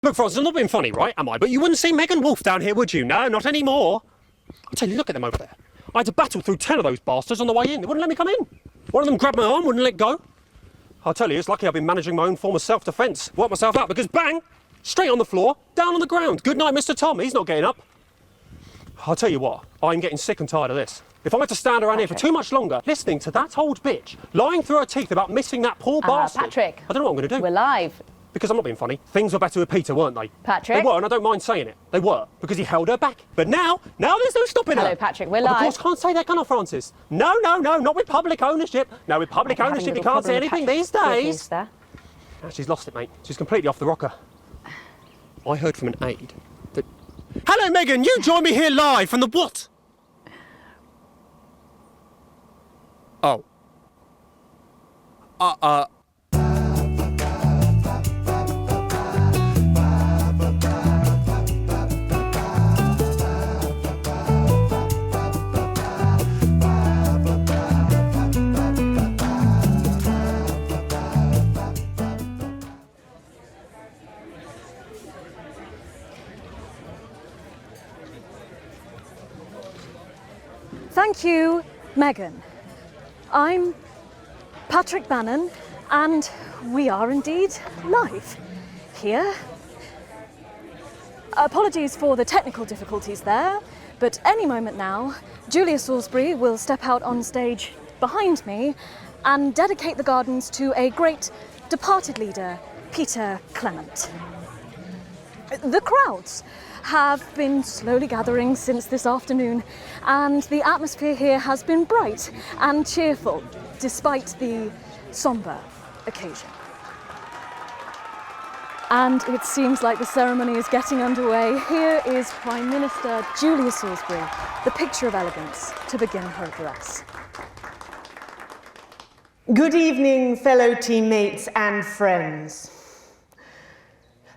Look, Francis, I'm not being funny, right, am I? But you wouldn't see Megan Wolf down here, would you? No, not anymore. I'll tell you, look at them over there. I had to battle through 10 of those bastards on the way in. They wouldn't let me come in. One of them grabbed my arm, wouldn't let go. I'll tell you, it's lucky I've been managing my own form of self-defence. Worked myself out because bang! Straight on the floor, down on the ground. Good night, Mr. Tom. He's not getting up. I'll tell you what, I'm getting sick and tired of this. If I had to stand around here for too much longer, listening to that old bitch, lying through her teeth about missing that poor bastard... Patrick. I don't know what I'm going to do. We're live. Because I'm not being funny. Things were better with Peter, weren't they? Patrick. They were, and I don't mind saying it. They were, because he held her back. But now there's no stopping her. Hello, Patrick, we're Of live. course, can't say that, can I, Francis? No, not with public ownership. No, with public ownership, you can't say anything these days. There. Now, she's lost it, mate. She's completely off the rocker. I heard from an aide that... Hello, Megan, you join me here live from the what? Oh. Thank you, Megan. I'm Patrick Bannon, and we are indeed live here. Apologies for the technical difficulties there, but any moment now, Julia Salisbury will step out on stage behind me and dedicate the gardens to a great departed leader, Peter Clement. The crowds have been slowly gathering since this afternoon, and the atmosphere here has been bright and cheerful despite the sombre occasion. And it seems like the ceremony is getting underway. Here is Prime Minister Julia Salisbury, the picture of elegance, to begin her address. Good evening, fellow teammates and friends.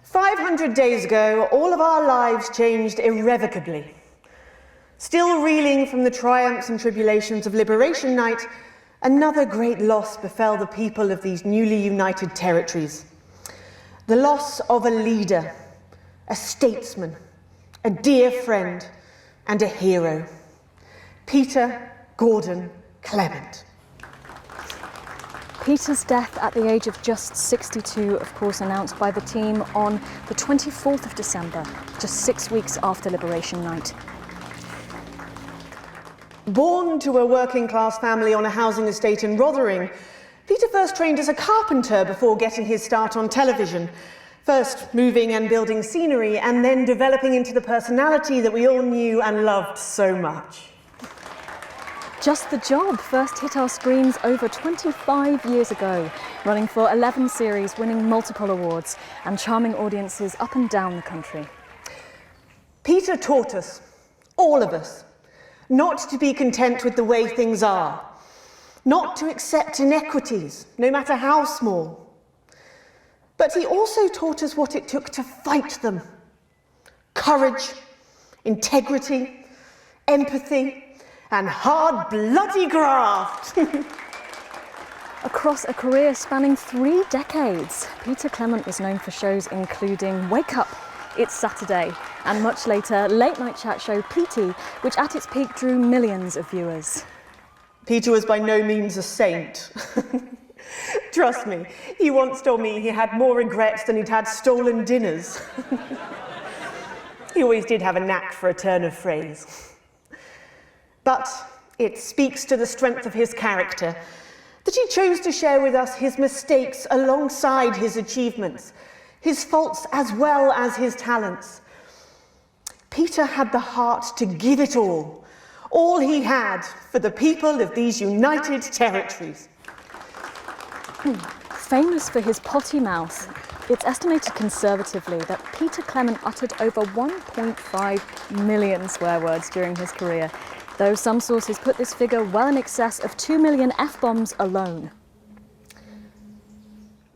500 days ago, all of our lives changed irrevocably. Still reeling from the triumphs and tribulations of Liberation Night, another great loss befell the people of these newly united territories. The loss of a leader, a statesman, a dear friend, and a hero. Peter Gordon Clement. Peter's death at the age of just 62, of course, announced by the team on the 24th of December, just 6 weeks after Liberation Night. Born to a working-class family on a housing estate in Rotherham, Peter first trained as a carpenter before getting his start on television, first moving and building scenery, and then developing into the personality that we all knew and loved so much. Just the Job first hit our screens over 25 years ago, running for 11 series, winning multiple awards, and charming audiences up and down the country. Peter taught us, all of us, not to be content with the way things are, not to accept inequities, no matter how small. But he also taught us what it took to fight them. Courage, integrity, empathy, and hard, bloody graft. Across a career spanning 3 decades, Peter Clement was known for shows including Wake Up, It's Saturday, and much later, late night chat show Petey, which at its peak drew millions of viewers. Peter was by no means a saint. Trust me, he once told me he had more regrets than he'd had stolen dinners. He always did have a knack for a turn of phrase. But it speaks to the strength of his character that he chose to share with us his mistakes alongside his achievements, his faults as well as his talents. Peter had the heart to give it all he had for the people of these united territories. Famous for his potty mouth, it's estimated conservatively that Peter Clement uttered over 1.5 million swear words during his career, though some sources put this figure well in excess of 2 million F-bombs alone.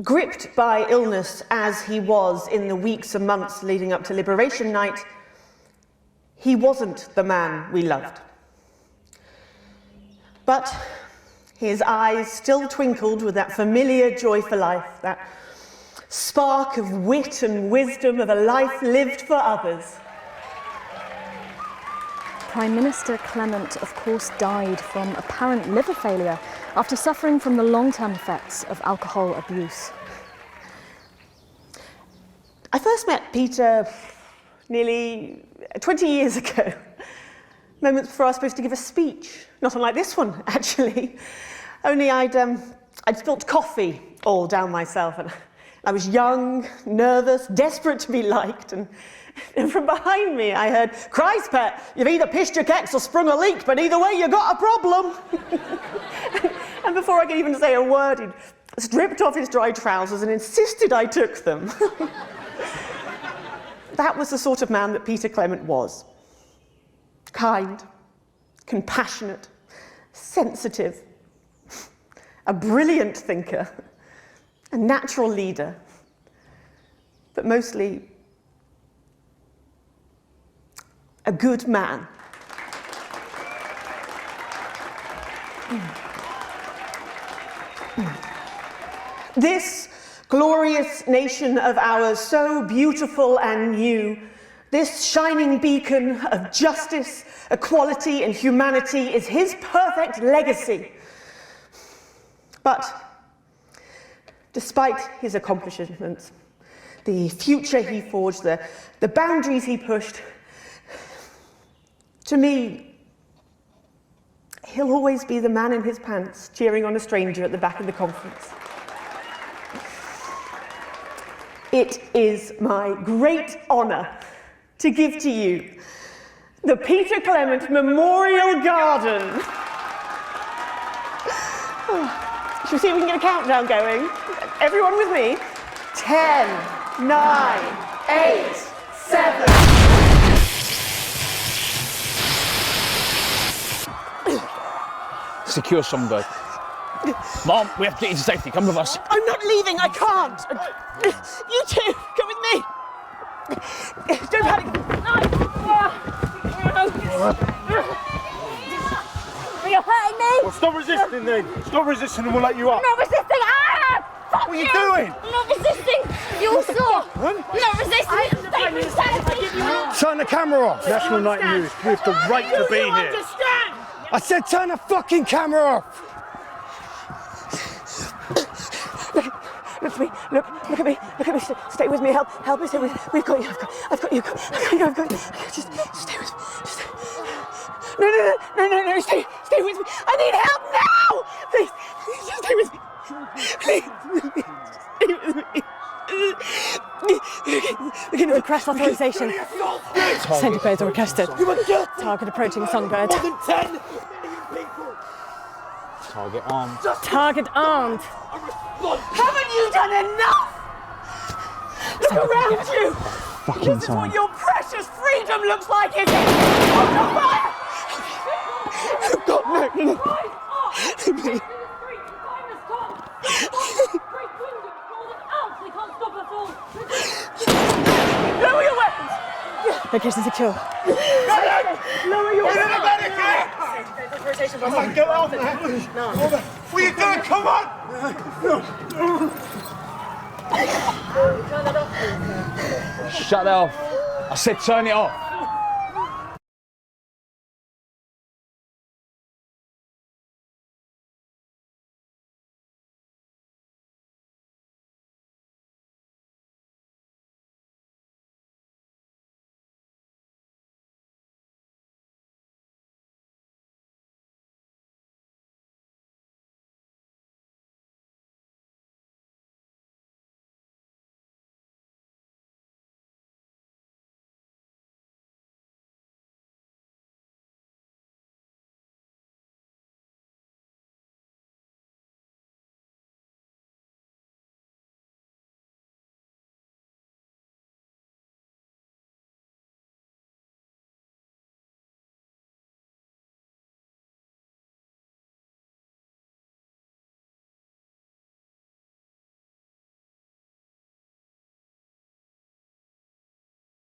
Gripped by illness as he was in the weeks and months leading up to Liberation Night, he wasn't the man we loved. But his eyes still twinkled with that familiar joy for life, that spark of wit and wisdom of a life lived for others. Prime Minister Clement, of course, died from apparent liver failure after suffering from the long-term effects of alcohol abuse. I first met Peter nearly 20 years ago, moments before I was supposed to give a speech. Not unlike this one, actually. Only I'd spilt coffee all down myself, and I was young, nervous, desperate to be liked, and from behind me I heard, "Christ, pet, you've either pissed your kecks or sprung a leak, but either way you got a problem." And before I could even say a word, he'd stripped off his dry trousers and insisted I took them. That was the sort of man that Peter Clement was. Kind, compassionate, sensitive, a brilliant thinker, a natural leader, but mostly a good man. This glorious nation of ours, so beautiful and new, this shining beacon of justice, equality, and humanity is his perfect legacy. But despite his accomplishments, the future he forged, the boundaries he pushed, to me, he'll always be the man in his pants cheering on a stranger at the back of the conference. It is my great honour to give to you the Peter Clement Memorial Garden. Shall we see if we can get a countdown going? Everyone with me? 10, 9, 8, 7. Secure Songbird. Mom, we have to get you to safety. Come with us. I'm not leaving, I can't. You two, come with me. Don't panic. You're hurting me. Well, stop resisting then. Stop resisting and we'll let you up. I'm not resisting. Ah! Fuck What are you doing? I'm not resisting. You all saw. I'm not resisting. State brutality. Turn the camera off. National Night News. We have the right to be here. Understand? I said turn the fucking camera off. Look at me, look at me, stay with me, help me, stay with me. We've got you, I've got you. Just stay with me. No, stay with me. I need help now! Please, just stay with me. Please, stay with me. We're going to request authorization. Centipedes are requested. Target approaching Songbird. More than 10 people. Target armed. Target armed. Haven't you done enough? Look around you. This is what your precious freedom looks like, is it? Oh, fire! Oh, God, no. Lower your weapons. Location secure. Lower your weapons. Go out there. What are you doing? Come on. Shut that off. I said turn it off.